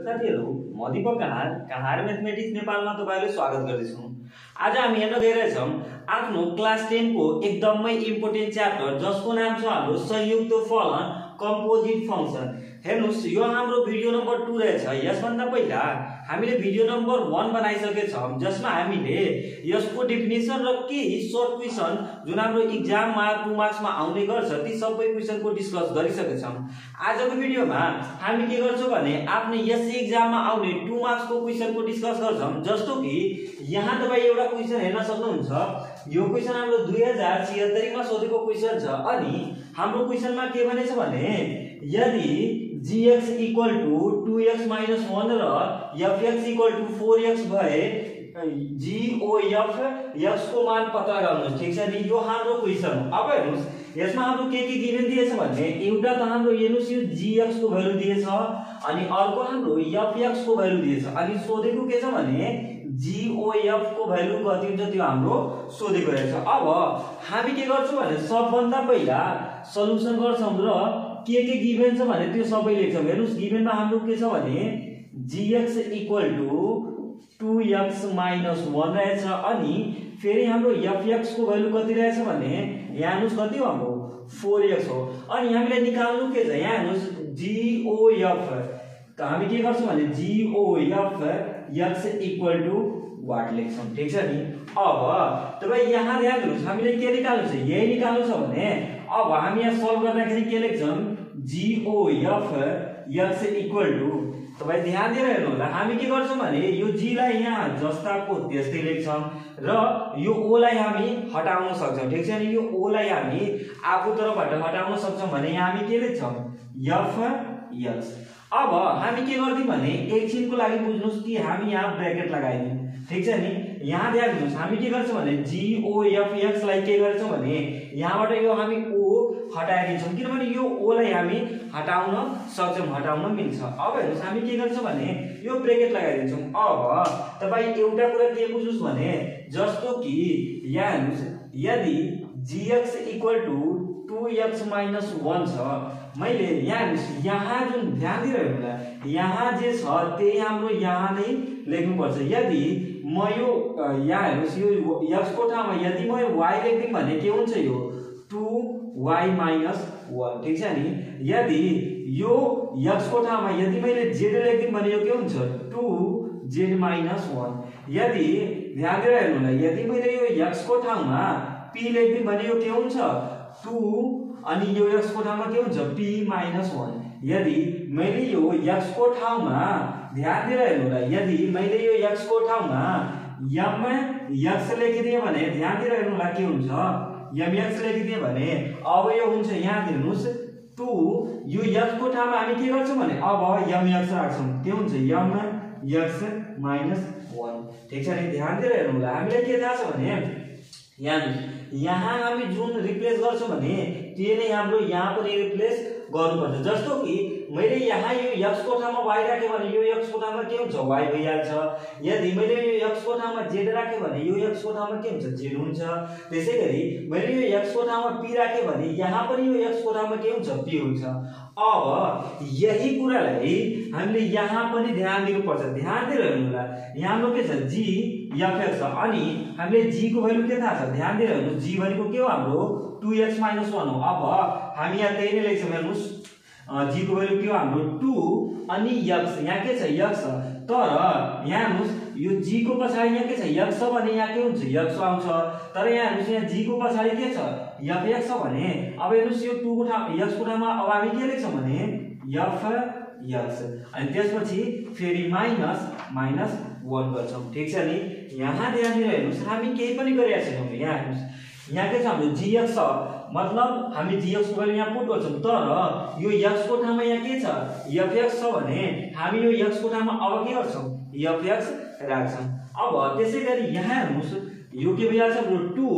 साथीहरु म दीपक कहार मैथमेटिक्स नेपालमा तपाईहरुलाई स्वागत गर्दैछु। आज हामी हेर्न गइरहेछौं आफ्नो क्लास 10 को एकदमै इम्पोर्टेन्ट च्याप्टर जसको नाम छ हाम्रो संयुक्त फलन कम्पोजिट फंक्सन। हेर्नुस् यो हाम्रो भिडियो नम्बर 2 रहेछ। यसभन्दा पहिला हामीले भिडियो नम्बर 1 बनाइसकेछौं जसमा हामीले यसको डेफिनेसन र केही सर्ट क्वेशन जुन हाम्रो एक्जाममा 2 मार्क्समा आउने गर्छ ती सबै क्वेशनको डिस्कस गरिसकेछौं। आजको भिडियोमा हामी के गर्छौं भने आफ्नो यस एक्जाममा आउने 2 मार्क्सको क्वेशनको डिस्कस गर्छौं। जस्तो कि यहाँ तपाई एउटा क्वेशन हेर्न सक्नुहुन्छ। यो क्वेशन हाम्रो 2076 मा सोधेको क्वेशन छ अनि हाम्रो क्वेशनमा के भनेछ भने यदि gx equal to 2x minus 1 र fx equal to 4x भए g o f x को मान पत्ता लगाउनुस्। ठीक छ नि, यो हाम्रो क्वेशन हो। अब हेर्नुस् यसमा हाम्रो के गिभन दिएछ भने एउटा त हाम्रो हेर्नुस् यो gx को भ्यालु दिएछ अनि अर्को हाम्रो fx को भ्यालु दिएछ अनि सोधेको के छ भने GOF को भ्यालु कति हुन्छ त्यो हाम्रो सोधेको रहेछ। अब हामी के गर्छौं भने सबभन्दा पहिला सल्युसन गर्छौं र के गिभन छ भने त्यो सबै लेख्छौं। हेर्नुस् गिभनमा हाम्रो के छ भने gx equal to 2x minus 1 रहेछ अनि फेरि हाम्रो fx को भ्यालु कति रहेछ भने यहाँ हेर्नुस् कति हो हाम्रो 4x हो अनि हामीले निकाल्नु के छ यहाँ हेर्नुस् GOF त हामी के गर्छौं भने GOF x equal to what लेख्छौं। ठीक छ नि। अब तपाई यहाँ ध्यान दिनुस् हामीले के निकाल्नु छ यही निकाल्नु छ भने अब हामी यहाँ सल्भ गर्दाखेरि के लेख्छौं GOF x equal to तपाई ध्यान दिएर हेर्नु होला हामी के गर्छौं भने यो g लाई यहाँ जस्ताको त्यस्तै लेख्छौं र यो o लाई हामी हटाउन सक्छौं। ठीक छ नि, यो o लाई हामी आफू तर्फबाट हटाउन सक्छौं भने यहाँ हामी के लेख्छौं f x। अब हामी के गर्दियौ भने एकछिनको लागि बुझ्नुस् कि हामी यहाँ ब्रैकेट लगाइदियौ। ठीक छ नि, यहाँ ध्यान दिनुस् हामी के गर्छौं भने GOF x लाई के गर्छौं भने यहाँबाट यो हामी o हटाइदिन्छौं किनभने यो o लाई हामी हटाउन सक्छौं, हटाउन मिल्छ। अब हेर्नुस् हामी के गर्छौं भने यो ब्रैकेट लगाइदिन्छौं। अब तपाई एउटा कुरा के बुझ्नुस् भने जस्तो कि यहाँ हेर्नुस् यदि gx equal to 2x minus 1 छ मैले यहाँ जुन ध्यान दिएर हेर्नुला यहाँ जे छ त्यही हाम्रो यहाँ नै लेख्नु पर्छ। यदि म यो यहाँ हेर्नुस् यो x को ठाउँमा यदि म y लेख्दिम भने के हुन्छ यो 2y minus 1। ठीक छ नि, यदि यो x को ठाउँमा यदि मैले z लेख्दिम भने यो के हुन्छ 2z minus 1। यदि ध्यान दिएर हेर्नुला यदि मैले यो x को ठाउँमा p लेख्दिम भने यो के हुन्छ 2 अनि यो x को ठाउँमा के हुन्छ p minus 1। यदि मैले यो x को ठाउँमा ध्यान दिएर हेर्नुला यदि मैले यो x को ठाउँमा mx लेखिदिए भने ध्यान दिएर हेर्नुला के हुन्छ mx लेखिदिए भने अब यो हुन्छ यहाँ हेर्नुस् 2 यो x को ठाउँमा हामी के गर्छौं भने अब mx राख्छौं के हुन्छ mx minus 1। ठीक छ नि, ध्यान दिएर हेर्नुला हामीलाई के थाहा छ भने यहाँ हामी जुन रिप्लेस गर्छौं भने त्यो नै हाम्रो यहाँ पनि रिप्लेस गर्नुपर्छ। जस्तो कि मैले यहाँ यो x को ठाउँमा y राखे भने यो x को ठाउँमा के हुन्छ y भइहाल्छ। यदि मैले यो x को ठाउँमा z राखे भने यो x को ठाउँमा के हुन्छ z हुन्छ। त्यसैगरी मैले यो x को ठाउँमा p राखे भने यहाँ पनि यो x को ठाउँमा के हुन्छ p हुन्छ। अब यही कुरालाई हामीले यहाँ पनि ध्यान दिनुपर्छ। ध्यान दिएर हेर्नुला यहाँ हाम्रो के छ g f x अनि हामीले g को भ्यालु के थाहा छ ध्यान दिएर हेर्नु g भनेको के हो हाम्रो 2x minus 1 हो। अब हामी यहाँ त्यही नै लेख्छौं हेर्नुस् g को भ्यालु के हो हाम्रो 2 अनि x यहाँ के छ x तर यहाँ हेर्नुस् यो g को पछाडी यहाँ के छ x भने यहाँ के हुन्छ x आउँछ तर यहाँ हेर्नुस् यहाँ g को पछाडी के छ fx भने अब हेर्नुस् यो 2 को ठाउँमा x को ठाउँमा अब हामी के लेख्छौं भने fx अनि त्यसपछि फेरि माइनस 1 गर्छौं। ठीक छ नि, यहाँ ध्यान दिएर हेर्नुस् हामी केही पनि गरिरहेका छैनौं। यहाँ हेर्नुस् यहाँ के छ हाम्रो gx छ मतलब हामी gx को भ्यालु यहाँ पुट गर्छौं तर यो x को ठाउँमा यहाँ के छ fx छ भने हामी यो x को ठाउँमा अब के गर्छौं fx राख्छौं। अब त्यसैगरी यहाँ हेर्नुस् यो के भइहाल्छ हाम्रो 2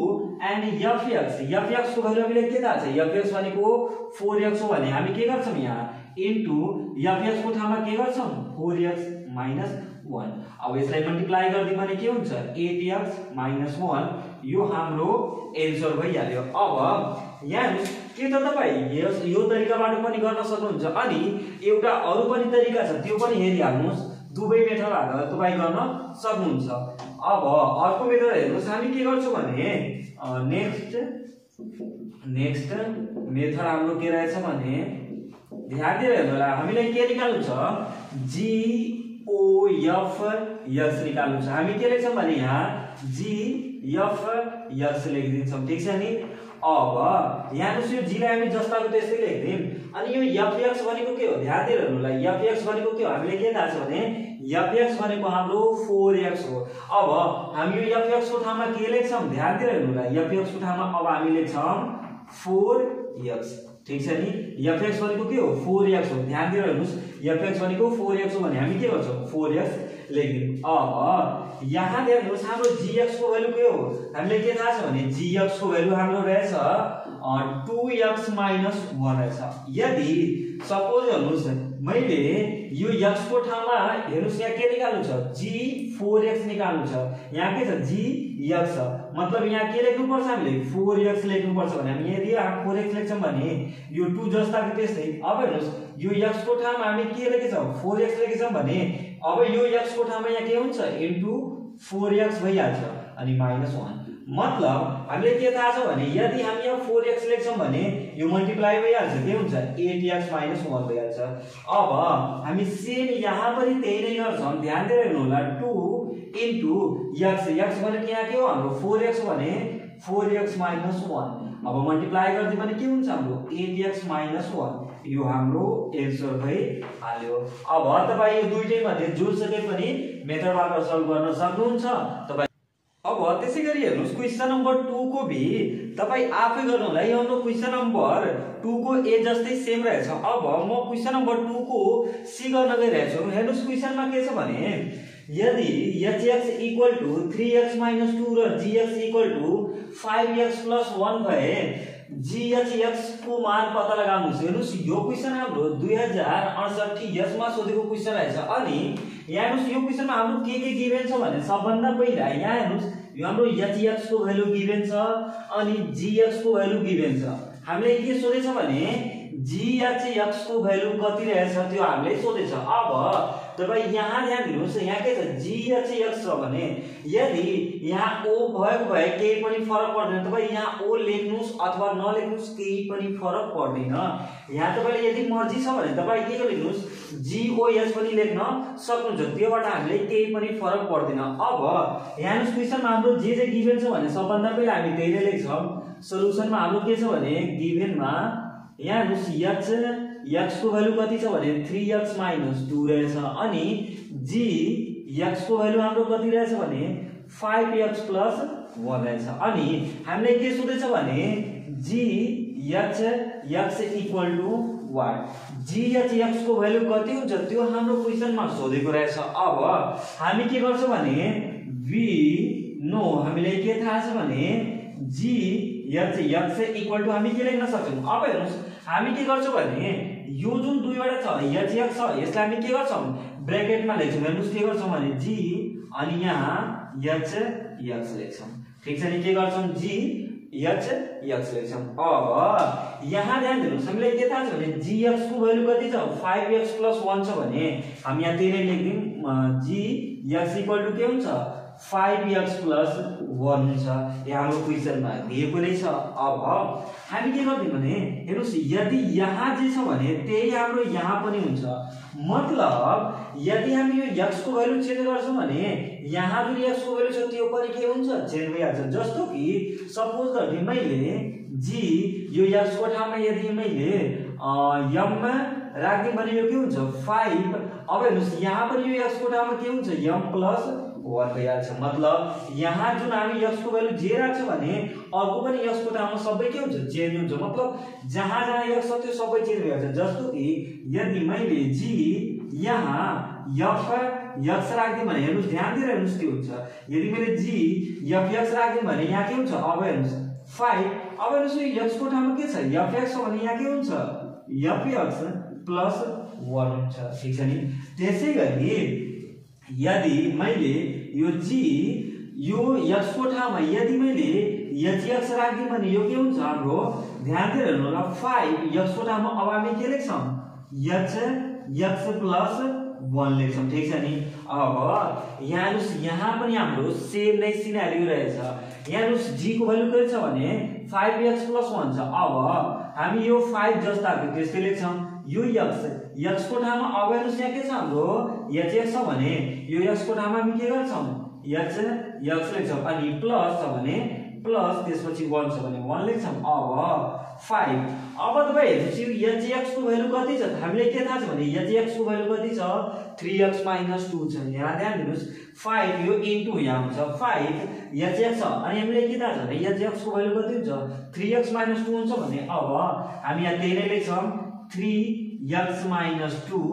एन्ड fx को भ्यालु हामीले के थाहा छ fx भनेको 4x हो भने हामी के गर्छौं यहाँ इन्टु fx को ठाउँमा के गर्छौं 4x minus 1। अब यसलाई मल्टिप्लाई गर्दियौ भने के हुन्छ 8x minus 1 यो हाम्रो एन्सर भइहाल्यो। अब यहाँ के त तपाई यो तरिकाबाट पनि गर्न सक्नुहुन्छ अनि एउटा अरु पनि तरिका छ त्यो पनि हेरिहाल्नुस् दुवै मेथडबाट तपाई गर्न सक्नुहुन्छ। अब अर्को मेथड हेर्नुस् हामी के गर्छौं भने नेक्स्ट मेथड हाम्रो के रहेछ भने ध्यान दिएर हेर्नु होला हामीलाई के निकाल्नु छ GOFX निकाल्नु छ। हामी के लेख्छौं भने यहाँ GFX लेखिदिन्छौं ठीक छ नि। अब यहाँ यो g लाई हामी जस्ताको त्यस्तै लेख्दिम अनि यो fx भनेको के हो ध्यान दिएर हेर्नु होला fx भनेको के हो हामीलाई के थाहा छ भने fx भनेको हाम्रो 4x हो। अब हामी यो fx को ठाउँमा के लेख्छौं ध्यान दिएर हेर्नु होला fx को ठाउँमा अब हामी लेख्छौं 4x ठीक छ नि। fx भनेको के हो 4x हो ध्यान दिएर हेर्नुस् fx भनेको 4x हो भने हामी के गर्छौं 4x लेख्दिम। अब यहाँ हेर्नुस् हाम्रो gx को भ्यालु के हो हामीले के थाहा छ भने gx को भ्यालु हाम्रो रहेछ 2x - 1 रहेछ। यदि सपोज हेर्नुस् मैले यो x को ठाउँमा हेर्नुस् यहाँ के निकाल्नु छ g4x निकाल्नु छ यहाँ के छ gx मतलब यहाँ के लेख्नु पर्छ हामीले 4x लेख्नु पर्छ भने हामी यदि 4x लेख्छौं भने यो 2 जस्ताको त्यस्तै। अब हेर्नुस् यो x को ठाउँमा हामी के लेखेछौं 4x लेखेछौं भने अब यो x को ठाउँमा यहाँ के हुन्छ इन्टु 4x भइहाल्छ अनि -1 मतलब हामीले के थाहा छ भने यदि हामी यहाँ 4x लेख्छौं भने यो मल्टिप्लाई भइहाल्छ के हुन्छ 8x - 1 भइहाल्छ। अब हामी सेम यहाँ पनि त्यही नै गर्छौं ध्यान दिएर हेर्नु होला 2 इन्टु x भनेको यहाँ के हो हाम्रो 4x भने 4x - 1 अब मल्टिप्लाई गर्दै पनि के हुन्छ हाम्रो 8x - 1 यो हाम्रो एन्सर भइहाल्यो। अब तपाई यो दुईटै मध्ये जोसुकै पनि मेथडबाट सल्भ गर्न सक्नुहुन्छ तपाई। अब त्यसैगरी हेर्नुस् क्वेशन नम्बर 2 को भी तपाई आफै गर्नु होला यो हाम्रो क्वेशन नम्बर 2 को ए जस्तै सेम रहेछ। अब म क्वेशन नम्बर 2 को सी गर्न गइरहेछु। हेर्नुस् क्वेशनमा के छ भने यदि hx = 3x - 2 र gx = 5x + 1 भए gh को मान पत्ता लगाउनुस्। हेर्नुस् यो क्वेशन हाम्रो 2068 यसमा सोधेको क्वेशन रहेछ अनि यहाँ हेर्नुस् यो क्वेशनमा हाम्रो के गिभन छ भने सबभन्दा पहिला यहाँ हेर्नुस् यो हाम्रो hx को भ्यालु गिभन छ अनि gx को भ्यालु गिभन छ। हामीले के सोधेछ भने gh को भ्यालु कति रहेछ त्यो हामीले सोधेछ। अब तपाई यहाँ ध्यान दिनुस् यहाँ के छ gh छ भने यदि यहाँ o भएको भए केही पनि फरक पर्दैन तपाई यहाँ o लेख्नुस् अथवा नलेख्नुस् केही पनि फरक पर्दैन। यहाँ तपाईले यदि मर्जी छ भने तपाई के लेख्नुस् GOH पनि लेख्न सक्नुहुन्छ त्योबाट हामीले केही पनि फरक पर्दैन। अब यहाँ हेर्नुस् क्वेशनमा हाम्रो जे गिभन छ भने सबभन्दा पहिला हामी त्यही नै लेख्छौं। सल्युसनमा हाम्रो के छ भने गिभनमा यहाँ हेर्नुस् x को भ्यालु कति छ भने 3x - 2 रहेछ अनि gx को भ्यालु हाम्रो कति रहेछ भने 5x + 1 रहेछ अनि हामीले के सोधेछ भने gh = what gh को भ्यालु कति हुन्छ त्यो हाम्रो क्वेशनमा सोधेको रहेछ। अब हामी के गर्छौं भने हामीले के थाहा छ भने gh = हामी के लेख्न सक्छौं। अब हेर्नुस् हामी के गर्छौं भने यो जुन दुईवटा छ hx छ यसलाई हामी के गर्छौं ब्र्याकेटमा लेख्छौं। हेर्नुस् के गर्छौं भने g अनि यहाँ hx लेख्छौं ठीक छ नि। के गर्छौं gh लेख्छौं। अब यहाँ ध्यान दिनुस् हामीले के थाहा छ भने gx को भ्यालु कति छ 5x + 1 छ भने हामी यहाँ त्यही नै लेख्दिम gx = के हुन्छ 5x + 1 हुन्छ। यहाँ हाम्रो क्वेशनमा दिएको नै छ। अब हामी के गर्दिम भने हेर्नुस् यदि यहाँ जे छ भने त्यही हाम्रो यहाँ पनि हुन्छ मतलब यदि हामी यो x को भ्यालु चेन्ज गर्छौं भने यहाँ जुन x को भ्यालु छ त्यो पनि के हुन्छ चेन्ज भइहाल्छ। जस्तो कि सपोज दैट मैले g यो x को ठाउँमा यदि मैले m मा राख्दिम भने यो के हुन्छ 5। अब हेर्नुस् यहाँ पनि यो x को ठाउँमा के हुन्छ m + 1 भइहाल्छ मतलब यहाँ जुन हामी x को भ्यालु जे राख्छौं भने अर्को पनि x को ठाउँमा सबै के हुन्छ चेन्ज हुन्छ मतलब जहाँ x छ त्यो सबै चेन्ज भइहाल्छ। जस्तो कि यदि मैले g यहाँ f राख्दिम भने हेर्नुस् ध्यान दिएर हेर्नुस् के हुन्छ यदि मैले g fx राख्दिम भने यहाँ के हुन्छ अब हेर्नुस् 5। अब हेर्नुस् यो x को ठाउँमा के छ fx छ भने यहाँ के हुन्छ fx + 1 हुन्छ ठीक छ नि। त्यसैगरी यदि मैले यो x को ठाउँमा यदि मैले एचएक्स राख्दियौ भने यो के हुन्छ हाम्रो ध्यान दिएर हेर्नु होला 5 x को ठाउँमा अब हामी के लेख्छौं x प्लस 1 लेख्छौं ठीक छ नि। अब यहाँ पनि हाम्रो सेम नै सिनारियो रहेछ। यहाँ g को भ्यालु के छ भने 5x प्लस 1 छ। अब हामी यो 5 जस्ताको त्यस्तै लेख्छौं। यो x को ठाउँमा अब हेर्नुस् यहाँ के छ हाम्रो hx छ भने यो x को ठाउँमा हामी के गर्छौं x लेख्छौं अनि प्लस छ भने प्लस त्यसपछि 1 छ भने 1 लेख्छौं। अब 5 अब तपाई हेर्नुस् यो hx को भ्यालु कति छ हामीले के थाहा छ भने hx को भ्यालु कति छ 3x - 2 छ। यहाँ ध्यान दिनुस् 5 यो इन्टु यहाँ हुन्छ 5 hx छ अनि हामीले के थाहा छ भने hx को भ्यालु कति हुन्छ 3x - 2 हुन्छ भने अब हामी यहाँ त्यही नै लेख्छौं 3x - 2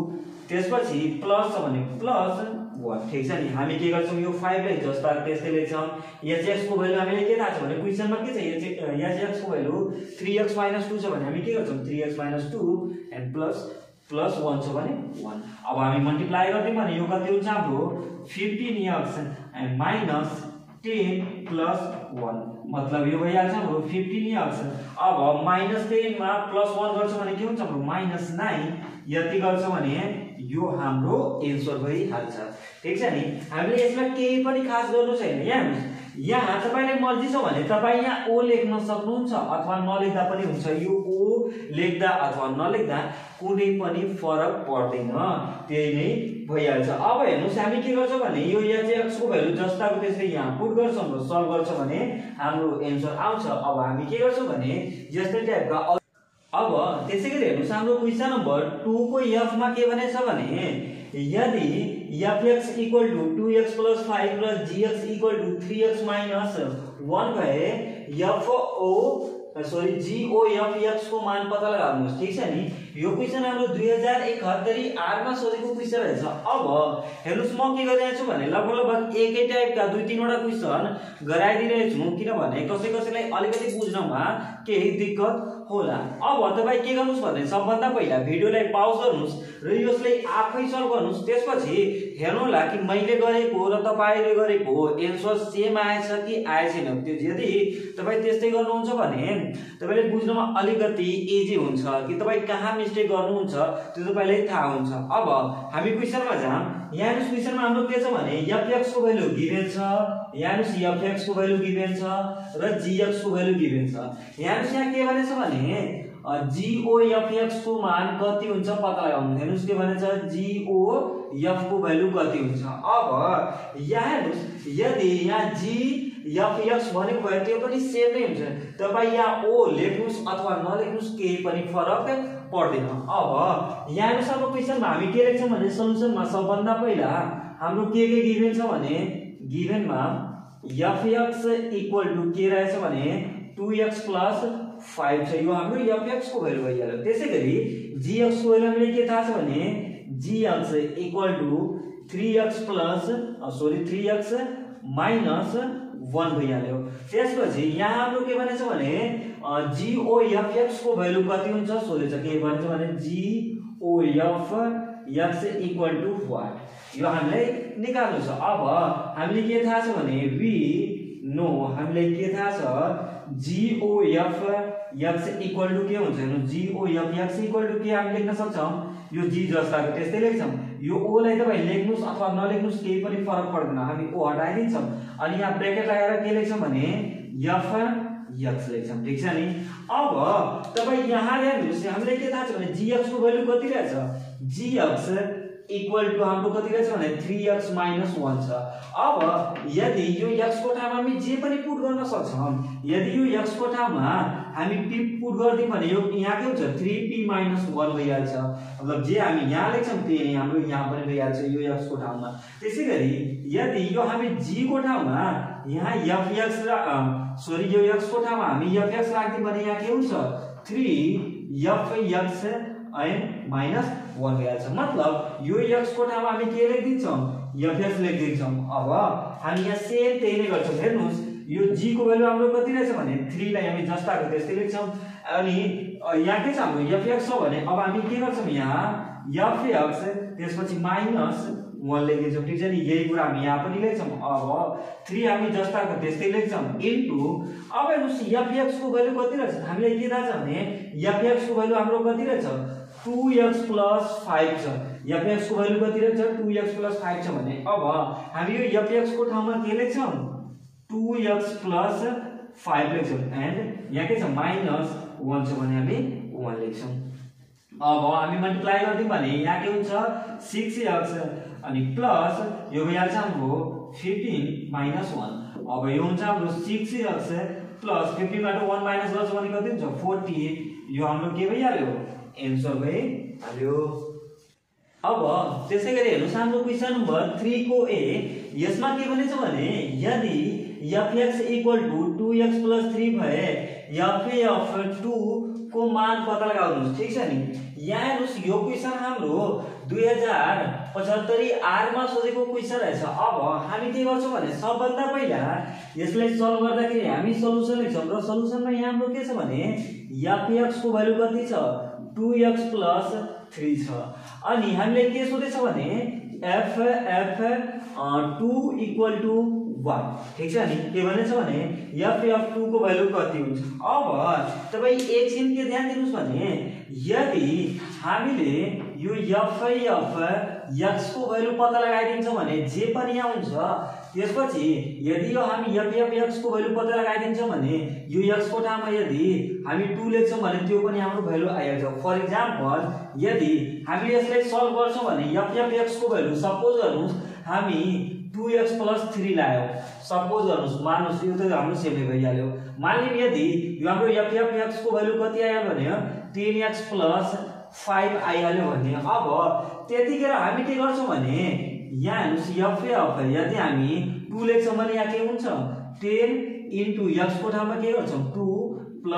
त्यसपछि प्लस छ भने प्लस 1 ठीक छ नि। हामी के गर्छौं यो 5 लाई जस्ता त्यस्तै लेख्छौं। hx को भ्यालु हामीले के थाहा छ भने क्वेशनमा के छ hx को भ्यालु 3x - 2 छ भने हामी के गर्छौं 3x - 2 एन्ड प्लस 1 छ भने 1। अब हामी मल्टिप्लाई गर्दै भने यो कति हुन्छ हाम्रो 15x एन्ड माइनस 10 प्लस 1 मतलब यो भइहाल्छ हाम्रो 15x। अब माइनस 10 मा प्लस 1 गर्छ भने के हुन्छ हाम्रो -9 यति गर्छ भने यो हाम्रो एन्सर भइहाल्छ ठीक छ नि। हामीले यसमा केही पनि खास गर्नु छैन। यहाँ तपाईलाई मर्जी छ भने तपाई यहाँ ओ लेख्न सक्नुहुन्छ अथवा नलेख्दा पनि हुन्छ। यो ओ लेख्दा अथवा नलेख्दा कुनै पनि फरक पर्दैन त्यही नै भइहाल्छ। अब हेर्नुस् हामी के गर्छौं भने यो hx को भ्यालु जस्ताको त्यस्तै यहाँ पुट गर्छौं र सल्भ गर्छौं भने हाम्रो एन्सर आउँछ। अब हामी के गर्छौं भने यस्तै टाइपका अब त्यसैगरी हेर्नुस् हाम्रो क्वेशन नम्बर 2 को f मा के भनेछ भने यदि fx = 2x + 5 + gx = 3x - 1 भए GOFX को मान पत्ता लगाउनुस् ठीक छ नि। यो क्वेशन हाम्रो 2071 आर मा सोधेको क्वेशन रहेछ। अब हेर्नुस् म के गरिरहेछु भने लगभग एकै टाइपका 2-3 वटा क्वेशन गराइदिरहेछु किनभने कसैलाई अलिकति बुझ्नमा केही दिक्कत होला। अब तपाई के गर्नुस् भने सबभन्दा पहिला भिडियोलाई पौज गर्नुस् र यसलाई आफै सल्भ गर्नुस्। त्यसपछि हेर्नु होला कि मैले गरेको र तपाईले गरेको एन्सर सेम आएछ कि आएछैन। त्यो यदि तपाई त्यस्तै गर्नुहुन्छ भने तपाईले बुझ्नमा अलिकति इजी हुन्छ कि तपाई कहाँ मिस्टेक गर्नुहुन्छ त्यो तपाईलाई थाहा हुन्छ। अब हामी क्वेशनमा जाम। यहाँ क्वेशनमा हाम्रो के छ भने fx को भ्यालु गिभेन छ। यहाँ fx को भ्यालु गिभेन छ र gx को भ्यालु गिभेन छ। यहाँ के भनेछ भने GOFX को मान कति हुन्छ पत्ता लगाउनु। हेर्नुस् के भनेछ GOF को भ्यालु कति हुन्छ। अब यहाँ हेर्नुस् यदि यहाँ GFX भनेको भए त्यो पनि सेम नै हुन्छ। तपाई यहाँ ओ लेख्नुस् अथवा नलेख्नुस् केही पनि फरक पर्दैन। अब यहाँ सब क्वेशनमा हामी के लेख्छौं भने सल्युसनमा सबभन्दा पहिला हाम्रो के गिभेन छ भने गिभेनमा fx = के रहेछ भने 2x + 5 छ। यो हाम्रो fx को भ्यालु भइहाल्यो। त्यसैगरी gx को भ्यालु हामीले के थाहा छ भने gx = 3x - 1 भइहाल्यो। त्यसपछि यहाँ हाम्रो के भनेछ भने GOFX को भ्यालु कति हुन्छ सोधेछ। के भन्छ भने GOFX = what यो हामीलाई निकाल्नु छ। अब हामीले के थाहा छ भने हामीले के थाहा छ GOFX = के हुन्छ हेर्नु GOFX = के हामी लेख्न सक्छौं यो g जस्ताको त्यस्तै लेख्छौं। यो o लाई तपाई लेख्नुस् अथवा नलेख्नुस् केही पनि फरक पर्दैन। हामी o हटाइदिन्छौं अनि यहाँ ब्र्याकेट लगाएर के लेख्छौं भने fx लेख्छौं ठीक छ नि। अब तपाई यहाँ हेर्नुस् हामीले के थाहा छ भने gx को भ्यालु कति रहेछ gx = हाम्रो कति रहेछ भने 3x - 1 छ। अब यदि यो x को ठाउँमा हामी जे पनि पुट गर्न सक्छौं। यदि यो x को ठाउँमा हामी p पुट गर्दियौ भने यो यहाँ के हुन्छ 3p - 1 भइहाल्छ। मतलब जे हामी यहाँ लेख्छौं त्यही हाम्रो यहाँ पनि भइहाल्छ यो x को ठाउँमा। त्यसैगरी यदि यो हामी g को ठाउँमा यहाँ fx यो x को ठाउँमा हामी fx राख्दियौ भने यहाँ के हुन्छ 3fx एन्ड -1 भइहाल्छ। मतलब यो x को ठाउँमा हामी के लेख्दिन्छौं fx लेख्दिन्छौं। अब हामी यहाँ सेम त्यही नै गर्छौं। हेर्नुस् यो g को भ्यालु हाम्रो कति रहेछ भने 3 लाई हामी जस्ताको त्यस्तै लेख्छौं अनि यहाँ के छ हाम्रो fx छ भने अब हामी के गर्छौं यहाँ fx त्यसपछि 1 लेख्छौँ ठीक छ नि यही कुरा हामी यहाँ पनि लेख्छौँ अब 3 हामी जस्ताको त्यस्तै लेख्छौँ इन्टु अब हेर्नुस् fx को भ्यालु कति रहेछ हामीलाई के थाहा छ भने fx को भ्यालु हाम्रो कति रहेछ 2x + 5 छ fx को भ्यालु कति रहेछ 2x + 5 छ भने अब हामी यो fx को ठाउँमा के लेख्छौँ 2x + 5 लेख्छौँ एन्ड यहाँ के छ -1 छ भने हामी 1 लेख्छौं अब हामी मल्टिप्लाई गर्दियौ भने यहाँ के हुन्छ 6x अनि प्लस यो भइहाल्छ हाम्रो 15 - 1 अब यो हुन्छ हाम्रो 6x प्लस 15 बाट 1 माइनस गर्छ भने कति हुन्छ 40 यो हाम्रो के भइहाल्यो आन्सर भइहाल्यो अब त्यसैगरी हेर्नुस् हाम्रो क्वेशन नम्बर 3 को ए यसमा के भनेछ भने यदि fx = 2x + 3 भए f(2) को मान पत्ता लगाउनुस् ठीक छ नि यहाँ हेर्नुस् यो क्वेशन हाम्रो 2075 आर मा सोधेको क्वेशन रहेछ अब हामी के गर्छौं भने सबभन्दा पहिला यसलाई सल्भ गर्दाखेरि हामी सल्युसन लेख्छौं र सल्युसनमा यहाँ हाम्रो के छ भने fx को भ्यालु कति छ 2x + 3 छ अनि हामीले के सोधेछ भने f(2) = 1 ठीक छ नि के भनेछ भने f(2) को भ्यालु कति हुन्छ अब तपाई एकछिन के ध्यान दिनुस् भने यदि हामीले यो f(x) को भ्यालु पत्ता लगाइदिन्छौं भने जे पनि यहाँ हुन्छ त्यसपछि यदि यो हामी f(x) को भ्यालु पत्ता लगाइदिन्छौं भने यो x को ठाउँमा यदि हामी 2 लेख्छौं भने त्यो पनि हाम्रो भ्यालु आइहाल्छ फर एक्जाम्पल यदि हामीले यसलाई सल्भ गर्छौं भने f(x) को भ्यालु सपोज गर्नुस् हामी 2x + 3 लायौ सपोज गर्नुस् मान्नुस् यो त हाम्रो सेमै भइहाल्यो मानिलिउँ यदि यो हाम्रो f(x) को भ्यालु कति आयो भने 10x + 5 आइहाल्यो भने अब त्यतिखेर हामी के गर्छौं भने यहाँ हेर्नुस् f यदि हामी 2 लेख्छौं भने यहाँ के हुन्छ 10 * x को ठाउँमा के गर्छौं 2 +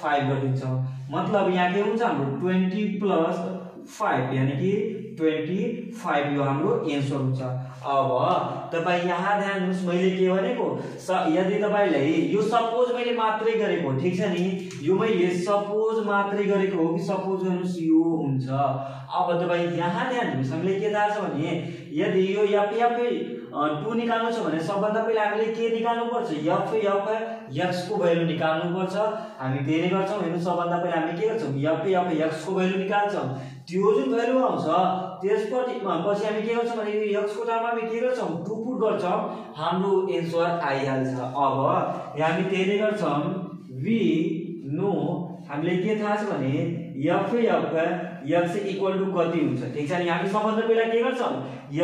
5 गरिदिन्छौं मतलब यहाँ के हुन्छ हाम्रो 20 + 5 यानी कि 25 यो हाम्रो आन्सर हुन्छ अब तपाई यहाँ ध्यान दिनुस् मैले के भनेको यदि तपाईलाई यो सपोज मैले मात्रै गरेको ठीक छ नि यो मैले सपोज मात्रै गरेको हो कि सपोज गर्नुस् यो हुन्छ अब तपाई यहाँ ध्यान दिनुस् हामीले के थाहा छ भने यदि यो f(2) निकाल्नु छ भने सबभन्दा पहिला हामीले के निकाल्नु पर्छ f(x) को भ्यालु निकाल्नु पर्छ हामी त्यही नै गर्छौं हेर्नु सबभन्दा पहिला हामी के गर्छौं f(x) को भ्यालु निकाल्छौं त्यो जुन भ्यालु आउँछ त्यसपछि हामी के गर्छौं भने यो x को ठाउँमा हामी के गर्छौं 2 पुट गर्छौं हाम्रो आन्सर आइहाल्छ अब यहाँ हामी त्यही नै गर्छौं we know हामीले के थाहा छ भने f(x) = कति हुन्छ ठीक छ नि हामी सबभन्दा पहिला के गर्छौं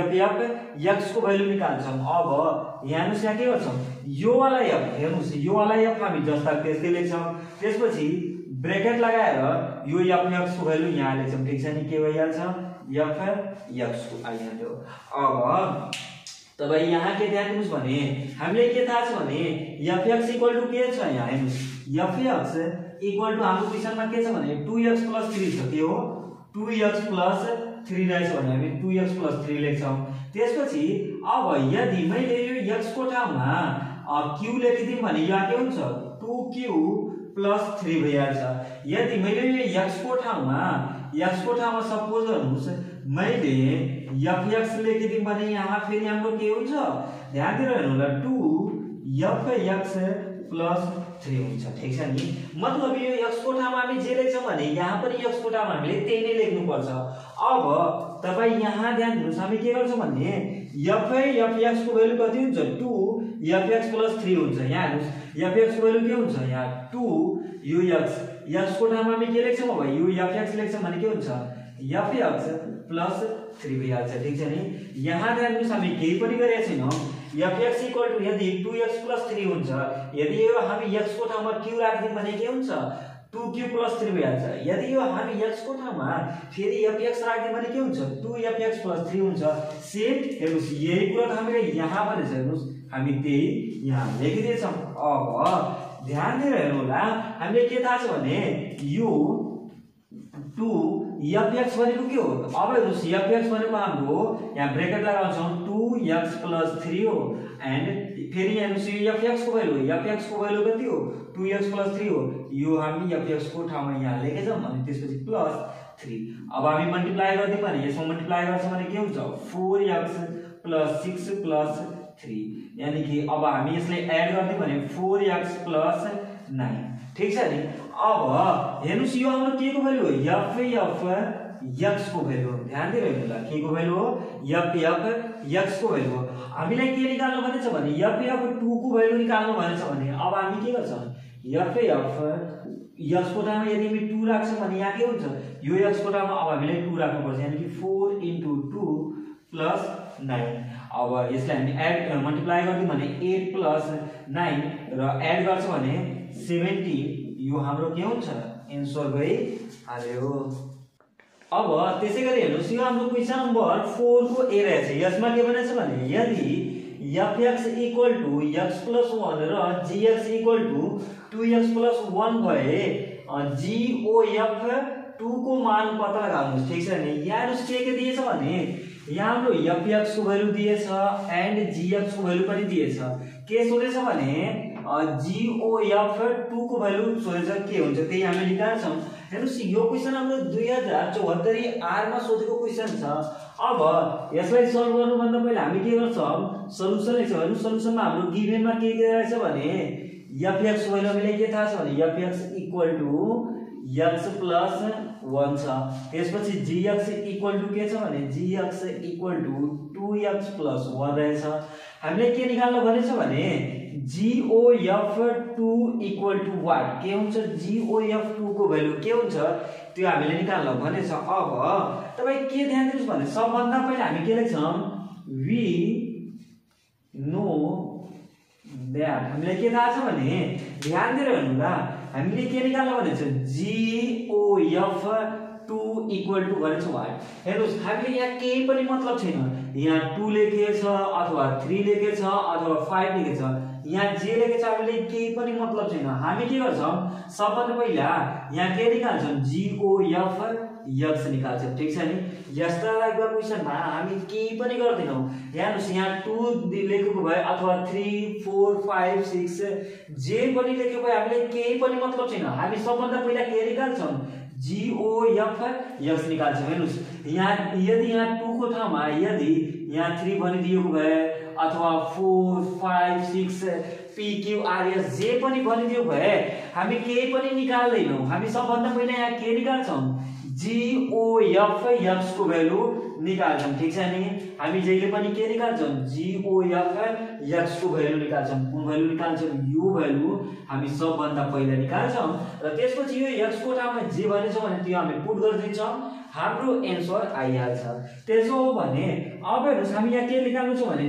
f(x) को भ्यालु निकाल्छौं अब यहाँ हेर्नुस् यहाँ के गर्छौं यो वाला f हेर्नुस् यो वाला f हामी जस्ता त्यस्तै लेख्छौं त्यसपछि ब्रैकेट लगाएर यो f(x) को भ्यालु यहाँ लेख्छौं ठीक छ नि के भइहाल्छ f(x) को आइहाल्यो अब तपाई यहाँ के ध्यान दिनुस् भने हामीले के थाहा छ भने f(x) = के छ यहाँ हेर्नुस् f(x) = हाम्रो क्वेशनमा के छ भने 2x + 3 छ के हो 2x + 3 रहेछ भने हामी 2x + 3 लेख्छौं त्यसपछि अब यदि मैले यो x को ठाउँमा q लेखिदिम भने यहाँ के हुन्छ 2q + 3 भइहाल्छ यदि मैले यो x को ठाउँमा सपोज गर्नुस् मैले f(x) लेखिदिम भने यहाँ फेरि हाम्रो के हुन्छ ध्यान दिएर हेर्नु होला 2f(x) + 3 हुन्छ ठीक छ नि मतलब यो x को ठाउँमा हामी जे लेख्छौं भने यहाँ पनि x को ठाउँमा हामीले त्यही नै लेख्नु पर्छ अब तपाई यहाँ ध्यान दिनुस् हामी के गर्छौं भने f(x) को भ्यालु कति हुन्छ 2f(x + 3 हुन्छ यहाँ हेर्नुस् f(x) को भ्यालु के हुन्छ यहाँ 2 यो x को ठाउँमा हामी के लेख्छौं अब यो f(x) लेख्छौं भने के हुन्छ f(x) + 3 भइहाल्छ ठीक छ नि यहाँ ध्यान दिनुस् हामी केही पनि गरेका छैनौं f(x) = यदि 2x + 3 हुन्छ यदि यो हामी x को ठाउँमा q राख्दिम भने के हुन्छ 2q + 3 भइहाल्छ यदि यो हामी x को ठाउँमा फेरि f(x) राख्दिम भने के हुन्छ 2f(x + 3 हुन्छ सेम हेर्नुस् यही कुरा हामीले यहाँ भनेछ हेर्नुस् हामी त्यही यहाँ लेखिदिन्छौं अब ध्यान दिएर हेर्नु होला हामीले के थाहा छ भने यो 2f(x) भनेको के हो अब हेर्नुस् f(x) भनेको हाम्रो यहाँ ब्रैकेट लगाउँछौं 2x + 3 हो एन्ड फेरि हेर्नुस् यो f(x) को भ्यालु कति हो 2x + 3 हो यो हामी f(x) को ठाउँमा यहाँ लेखेछौं अनि त्यसपछि प्लस 3। अब हामी मल्टिप्लाई गर्दै भने यसमा मल्टिप्लाई गर्छ भने के हुन्छ 4x + 6 + 3 यानी कि अब हामी यसलाई एड गर्दै भने 4x + 9 ठीक छ नि। अब हेर्नुस् यो हाम्रो के को भ्यालु हो f x को भ्यालु हो। ध्यान दिएर हेर्नु ल के को भ्यालु हो f x को भ्यालु हो। हामीलाई के निकाल्नु भनेछ भने f 2 को भ्यालु निकाल्नु भनेछ भने अब हामी के गर्छौं f x को ठाउँमा यदि हामी 2 राख्छौं भने यहाँ के हुन्छ यो x को ठाउँमा अब हामीले 2 राख्नु पर्छ यानी कि 4 * 2 + 9। अब यसलाई हामी एड मल्टिप्लाई गर्दियौ भने 8 + 9 र एड गर्छ भने 17 यो हाम्रो के हुन्छ आन्सर भइहाल्यो। अब त्यसैगरी हेर्नुस् यो हाम्रो क्वेशन नम्बर 4 को ए रहेछ। यसमा के भनेछ भने यदि fx = x + 1 र gx = 2x + 1 भए gof 2 को मान पत्ता लगाउनुस् ठीक छ नि। यहाँ के दिएछ भने यहाँ हाम्रो fx को भ्यालु दिएछ एन्ड gx को भ्यालु पनि दिएछ। के सोधेछ भने gof 2 को भ्यालु सोधेछ के हुन्छ त्यही हामीले निकाल्छौं। हेर्नुस् यो क्वेशन हाम्रो 2074 आर मा सोधेको क्वेशन छ। अब यसलाई सल्भ गर्नु भन्दा पहिले हामी के गर्छौं सल्युसन लेख्छौं। हेर्नुस् सल्युसनमा हाम्रो गिभनमा के रहेछ भने fx को भ्यालु हामीले के थाहा छ भने fx = x + 1 छ। त्यसपछि gx = के छ भने gx = 2x + 1 रहेछ। हामीले के निकाल्नु भनेछ भने gof 2 = what के हुन्छ gof 2 को भ्यालु के हुन्छ त्यो हामीले निकाल्नु भनेछ। अब तपाई के ध्यान दिनुस् भने सबभन्दा पहिला हामी के लेख्छौं we know that हामीले के थाहा छ भने ध्यान दिएर हेर्नु ल हामीले के निकाल्नु भनेछ gof 2 = भनेछ what। हेर्नुस् हामीले यहाँ केही पनि मतलब छैन यहाँ 2 लेखेछ अथवा 3 लेखेछ अथवा 5 लेखेछ यहाँ जे लेखेछ हामीले केही पनि मतलब छैन। हामी के गर्छौं सबभन्दा पहिला यहाँ के निकाल्छौं gof x निकाल्छौं ठीक छ नि। यस्ता टाइपको क्वेशनमा हामी केही पनि गर्दैनौं। हेर्नुस् यहाँ 2 लेखेको भए अथवा 3 4 5 6 जे पनि लेखेको भए हामीले केही पनि मतलब छैन। हामी सबभन्दा पहिला के निकाल्छौं gof x निकाल्छौं। हेर्नुस् यहाँ यदि यहाँ 2 को ठाउँमा यदि यहाँ 3 भनिदिएको भए अथवा 4 5 6 p q r s जे पनि भनिदियो भए हामी केही पनि निकाल्दैनौं। हामी सबभन्दा पहिला यहाँ के निकाल्छौं gof x को भ्यालु निकाल्छौं ठीक छ नि। हामी जहिले पनि के निकाल्छौं gof x को भ्यालु निकाल्छौं। कुन भ्यालु निकाल्छौं यो भ्यालु हामी सबभन्दा पहिला निकाल्छौं र त्यसपछि यो x को ठाउँमा जे भनेछ भने त्यो हामी पुट गरिदिन्छौं हाम्रो आन्सर आइहाल्छ। त्यसो हो भने अब हेर्नुस् हामी यहाँ के निकाल्नु छ भने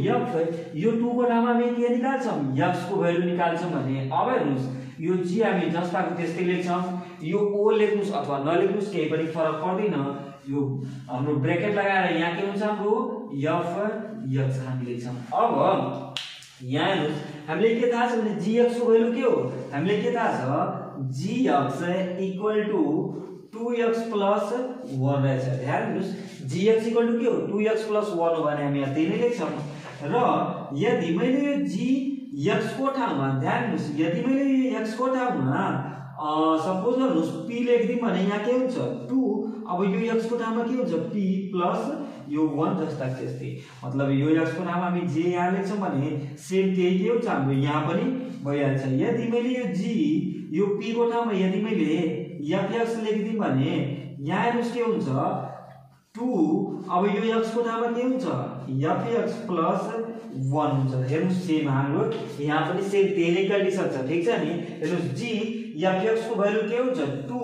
gof यो 2 को ठाउँमा हामी के निकाल्छौं x को भ्यालु निकाल्छौं भने अब हेर्नुस् यो g हामी जस्ताको त्यस्तै लेख्छौं। यो o लेख्नुस् अथवा नलेख्नुस् केही पनि फरक पर्दैन। यो हाम्रो ब्रेकेट लगाएर यहाँ के हुन्छ हाम्रो f x हामी लेख्छौं। अब यहाँ हेर्नुस् हामीले के थाहा छ भने gx को भ्यालु के हो हामीले के थाहा छ gx = 2x + 1 रहेछ। ध्यान दिनुस् gx = के हो 2x + 1 हो भने हामी यहाँ त्यही नै लेख्छौं। र यदि मैले यो gx को ठाउँमा ध्यान दिनुस् यदि मैले यो x को ठाउँमा सपोज गर्नुस् p लेख्दिम भने यहाँ के हुन्छ 2 अब यो x को ठाउँमा के हुन्छ p + यो 1 जस्ता त्यस्तै मतलब यो x को ठाउँमा हामी जे यहाँ लेख्छौं भने सेम त्यही के हुन्छ हाम्रो यहाँ पनि भइहाल्छ। यदि मैले यो g यो p को ठाउँमा यदि मैले fx लेख्दिम भने यहाँ हेर्नुस् के हुन्छ 2 अब यो x को ठाउँमा के हुन्छ fx + 1 हुन्छ। हेर्नुस् सेम हाम्रो यहाँ पनि सेम त्यही नै कन्डिसन छ ठीक छ नि। हेर्नुस् g fx को भ्यालु के हुन्छ 2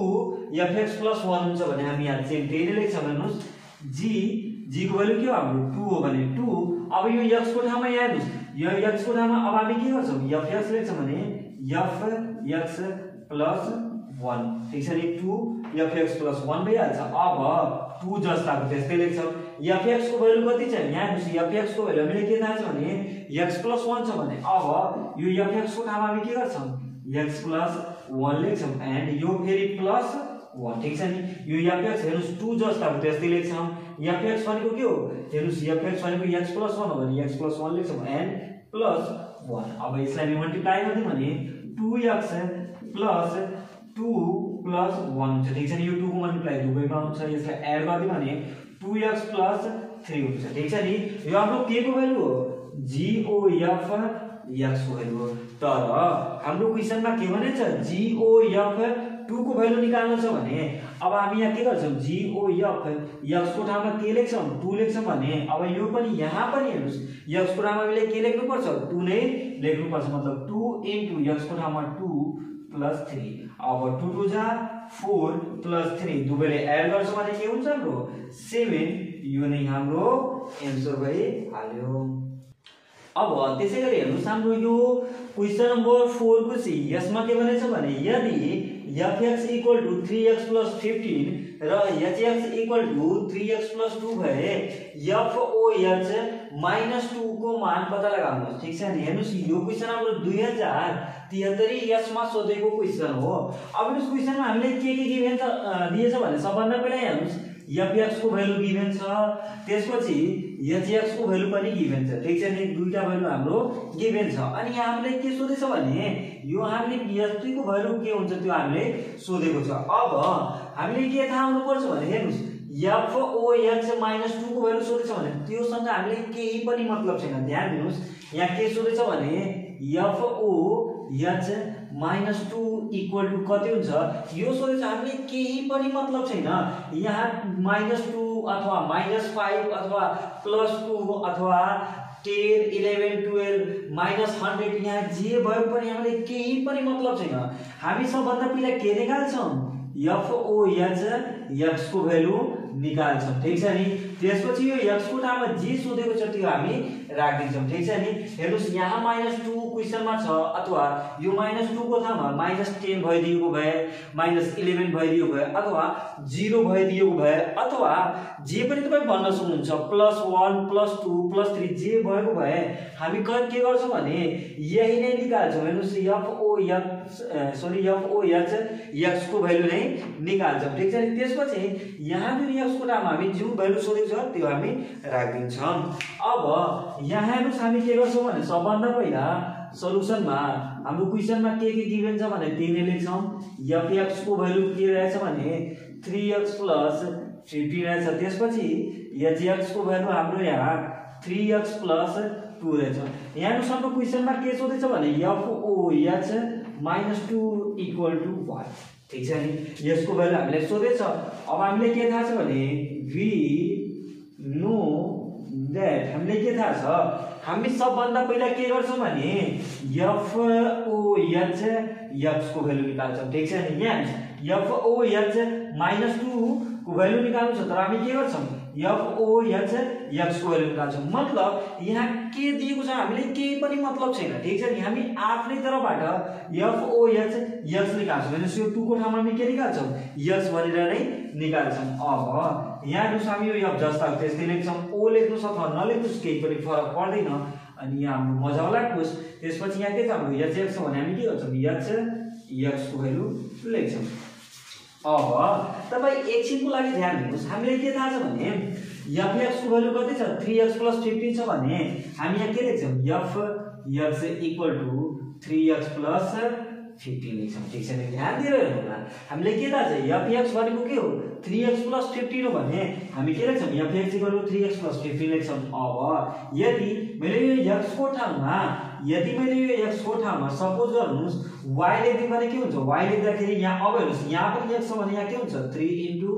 fx + 1 हुन्छ भने हामी यहाँ सेम त्यही नै लेख्छौं। हेर्नुस् g को भ्यालु के हो हाम्रो 2 हो भने 2 अब यो x को ठाउँमा यहाँ हेर्नुस् यो x को ठाउँमा अब हामी के गर्छौं fx लेख्छौं भने fx + 1 ठीक छ नि 2 fx + 1 भइहाल्छ। अब 2 जस्ताको त्यस्तै लेख्छौं। fx को भ्यालु कति छ यहाँ हेर्नुस् fx को भ्यालु हामीले के थाहा छ भने x + 1 छ भने अब यो fx को ठाउँमा हामी के गर्छौं x + 1 लेख्छौं एन्ड यो फेरि +1 ठीक छ नि। यो fx हेर्नुस् 2 जस्ताको त्यस्तै लेख्छौं। fx भनेको के हो हेर्नुस् fx भनेको x + 1 हो भने x + 1 लेख्छौं एन्ड +1। अब यसलाई हामी मल्टिप्लाई गर्दियौ भने 2x + 2 प्लस 1 हुन्छ ठीक छ नि। यो 2 को मल्टिप्लाई दुवैमा हुन्छ, यसलाई एड गर्दियौ भने 2x प्लस 3 हुन्छ ठीक छ नि। यो हाम्रो के को भ्यालु हो, GOF x को भ्यालु हो। तर हाम्रो क्वेशनमा के भनेछ, GOF 2 को भ्यालु निकाल्नु छ भने अब हामी यहाँ के गर्छौं, GOF x को ठाउँमा के लेख्छौं, 2 लेख्छौं भने अब यो पनि यहाँ पनि हेर्नुस् x को ठाउँमा हामीले के लेख्नु पर्छ, 2 नै लेख्नु पर्छ। मतलब 2 इन्टु x को ठाउँमा 2 प्लस 3। अब 2 2 जा 4 प्लस 3 दुवैले एड गर्छौं भने के हुन्छ हाम्रो 7। यो नै हाम्रो आन्सर भइहाल्यो। अब त्यसैगरी हेर्नुस् हाम्रो यो क्वेशन नम्बर 4 को सी यसमा के भनेछ भने यदि fx equal to 3x plus 15 र hx equal to 3x plus 2 भए foh माइनस 2 को मान पता लगाउनुहोस् ठीक छ नि। हेर्नुस् यो क्वेशन हाम्रो 2073 यसमा सोधेको क्वेशन हो। अब यस क्वेशनमा हामीले के गिभन दिएछ भने सबभन्दा पहिला हेर्नुस् fx को भ्यालु गिभन छ, त्यसपछि hx को भ्यालु पनि गिभन छ ठीक छ नि। दुईटा भ्यालु हाम्रो गिभन छ। अनि यहाँ हामीले के सोधेछ भने यो हामीले h3 को भ्यालु के हुन्छ त्यो हामीले सोधेको छ। अब हामीले के थाहा हुनु पर्छ भने हेर्नुस् foh माइनस 2 को भ्यालु सोधेछ भने त्योसँग हामीले केही पनि मतलब छैन। ध्यान दिनुस् यहाँ के सोधेछ भने foh माइनस 2 इक्वल टु कति हुन्छ यो सोधेछ, हामीले केही पनि मतलब छैन। यहाँ माइनस 2 अथवा माइनस 5 अथवा प्लस 2 अथवा 10 11 12 माइनस 100 यहाँ जे भए पनि हामीले केही पनि मतलब छैन। हामी सबभन्दा पहिला के निकाल्छौं, foh x को भ्यालु निकाल्छौं ठीक छ नि। त्यसपछि यो x को ठाउँमा जे सोधेको छ त्यो हामी राख्दिन्छौं ठीक छ नि। हेर्नुस् यहाँ माइनस 2 क्वेशनमा छ अथवा यो माइनस 2 को ठाउँमा माइनस 10 भइदिएको भए, माइनस 11 भइदिएको भए अथवा 0 भइदिएको भए अथवा जे पनि तपाई भन्न सक्नुहुन्छ प्लस 1 प्लस 2 प्लस 3 जे भएको भए हामी के गर्छौं भने यही नै निकाल्छौं। हेर्नुस् foh x को भ्यालु नै निकाल्छौं ठीक छ नि। त्यसपछि यहाँ जुन x को ठाउँमा हामी जुन भ्यालु सोधेको छ त्यो हामी राख्दिन्छौं। अब यहाँ हेर्नुस् हामी के गर्छौं भने सबभन्दा पहिला सल्युसनमा हाम्रो क्वेशनमा के गिभन छ भने त्यही नै लेख्छौं। fx को भ्यालु के रहेछ भने 3x प्लस 15 रहेछ। त्यसपछि hx को भ्यालु हाम्रो यहाँ 3x प्लस 2 रहेछ। यहाँ हेर्नुस् हाम्रो क्वेशनमा के सोधेछ भने foh माइनस 2 इक्वल टु 1 ठीक छ नि। यसको भ्यालु हामीले सोधेछ। अब हामीले के थाहा छ भने we know that हामीले के थाहा छ, हामी सबभन्दा पहिला के गर्छौं भने foh x को भ्यालु निकाल्छौं ठीक छ नि। यहाँ foh माइनस 2 को भ्यालु निकाल्नु छ तर हामी के गर्छौं foh x को भ्यालु निकाल्छौं। मतलब यहाँ के दिएको छ हामीले केही पनि मतलब छैन ठीक छ नि। हामी आफ्नै तर्फबाट foh x निकाल्छौं। हेर्नुस् यो 2 को ठाउँमा हामी के निकाल्छौं x भनेर नै निकाल्छौं। अब यहाँ हेर्नुस् हामी यो f जस्ता त्यस्तै लेख्छौं। o लेख्नुस् अथवा नलेख्नुस् केही पनि फरक पर्दैन। अनि यहाँ हाम्रो मजाला कोस त्यसपछि यहाँ के छ हाम्रो hx भने हामी के गर्छौं x को भ्यालु लेख्छौं। अब तपाई एकछिनको लागि ध्यान दिनुस् हामीले के थाहा छ भने fx को भ्यालु कति छ 3x प्लस 15 छ भने हामी यहाँ के लेख्छौं fx equal to 3x plus 15 लेख्छौं ठीक छ नि। ध्यान दिएर हेर्नु होला हामीले के थाहा छ fx भनेको के हो 3x प्लस 15 हो भने हामी के लेख्छौं fx equal to 3x plus 15 लेख्छौं। अब यदि मैले यो x को ठाउँमा सपोज गर्नुस् y लेख्दिए भने के हुन्छ, y लेख्दाखेरि यहाँ अब हेर्नुस् यहाँ पनि x छ भने यहाँ के हुन्छ 3 इन्टु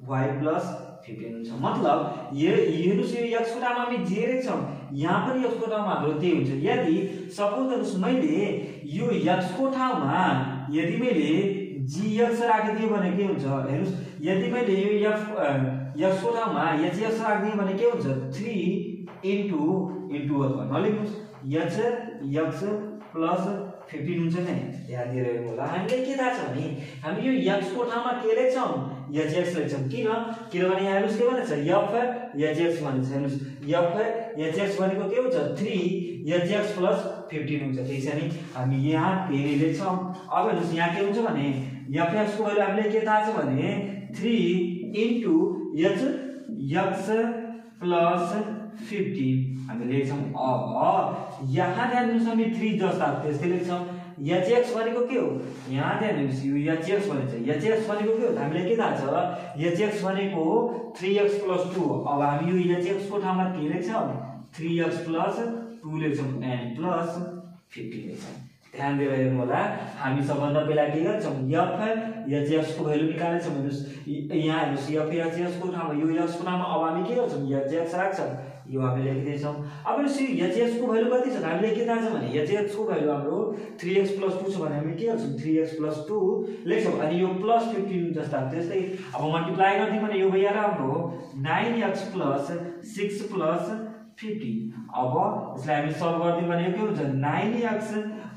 y प्लस 15 हुन्छ। मतलब हेर्नुस् यो x को ठाउँमा हामी जे लेख्छौं यहाँ पनि x को ठाउँमा हाम्रो त्यही हुन्छ। यदि सपोज गर्नुस् मैले यो x को ठाउँमा यदि मैले gx राखिदिए भने के हुन्छ, हेर्नुस् यदि मैले यो x को ठाउँमा hx राखिदिए भने के हुन्छ 3 इन्टु अथवा नलेख्नुस् hx प्लस 15 हुन्छ नि। ध्यान दिएर हेर्नु होला हामीले के थाहा छ भने हामी यो x को ठाउँमा के लेख्छौं hx लेख्छौं। किनभने यहाँ हेर्नुस् के भनेछ hx भनेछ। हेर्नुस् hx भनेको के हुन्छ 3 hx प्लस 15 हुन्छ ठीक छ नि। हामी यहाँ त्यही लेख्छौं। अब हेर्नुस् यहाँ के हुन्छ भने fx को भ्यालु हामीले के थाहा छ भने 3 इन्टु hx प्लस 15 हामी लेख्छौं। अब यहाँ ध्यान दिनुस् हामी 3 जस्ता त्यस्तै लेख्छौं। एचएक्स भनेको के हो यहाँ ध्यान दिनुस् यो एचएक्स भनेको छ एचएक्स भनेको के हो हामीले के थाहा छ एचएक्स भनेको 3x + 2 अब हामी यो एचएक्स को ठाउँमा के लेख्छौं 3x + 2 लेख्छौं एन्ड प्लस 50 लेख्छौं ध्यान दिएर हेर्नु होला हामी सबभन्दा पहिला के गर्छौं f एचएक्स को भ्यालु निकाल्छौं हेर्नुस् यहाँ हेर्नुस् f एचएक्स को ठाउँमा यो x को ठाउँमा अब हामी के गर्छौं एचएक्स राख्छौं यो हामीले लेखिदिन्छौं अब हेर्नुस् एचएक्स को भ्यालु कति छ हामीले के थाहा छ भने एचएक्स को भ्यालु हाम्रो 3x + 2 छ भने हामी के गर्छौं 3x + 2 लेख्छौं अनि यो प्लस 15 जस्ता त्यस्तै अब मल्टिप्लाई गर्दियौ भने यो भइहाल्यो हाम्रो 9x + 6 + 50 अब यसलाई हामी सल्भ गर्दियौ भने यो के हुन्छ 9x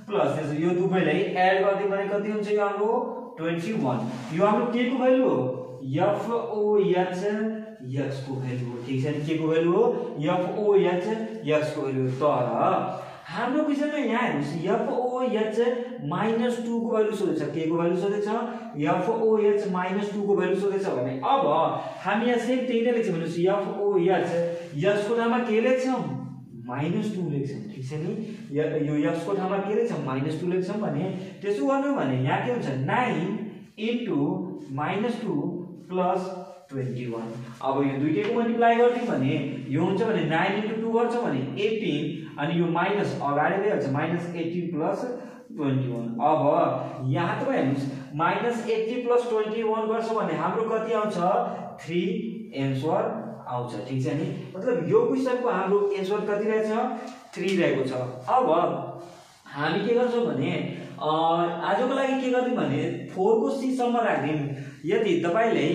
प्लस यो दुवैलाई एड गर्दियौ भने कति हुन्छ यो हाम्रो 21 यो हाम्रो के को भ्यालु हो FOH x को भ्यालु हो ठीक छ नि के को भ्यालु हो FOH x को भ्यालु तर हाम्रो क्वेशनमा यहाँ हेर्नुस् FOH - 2 को भ्यालु सोधेछ के को भ्यालु सोधेछ FOH - 2 को भ्यालु सोधेछ भने अब हामी यहाँ सेम त्यही नै लेख्छौं हेर्नुस् FOH x को ठाउँमा के लेख्छौं -2 लेख्छौं ठीक छ नि यो x को ठाउँमा के लेख्छौं -2 लेख्छौं भने त्यसो गर्नु भने यहाँ के हुन्छ 9 * -2 + 21 अब यो दुईटैको मल्टिप्लाई गर्दियौ भने यो हुन्छ भने 9 * 2 गर्छौं भने 18 अनि यो माइनस अगाडि भइहाल्छ -18 + 21 अब यहाँ त हेर्नुस् -18 + 21 गर्छौं भने हाम्रो कति आउँछ 3 एन्सर आउँछ ठीक छ नि मतलब यो क्वेशनको हाम्रो एन्सर कति रहेछ 3 रहेको छ अब हामी के गर्छौं भने आजको लागि के गर्दियौ भने 4 को C सम्म राख्दियौ यदि तपाईले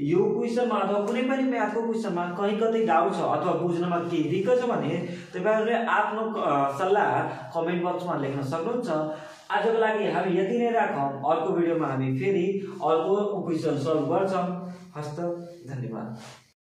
यो क्वेशनमा अथवा कुनै पनि म्याथको क्वेशनमा कहीं कतै डाउट छ अथवा बुझ्नमा केही दिक्कत छ भने तपाईहरुले आफ्नो सल्लाह कमेन्ट बक्समा लेख्न सक्नुहुन्छ आजको लागि हामी यति नै राखौं अर्को भिडियोमा हामी फेरि अर्को क्वेशन सल्भ गर्छौं हस्त धन्यवाद।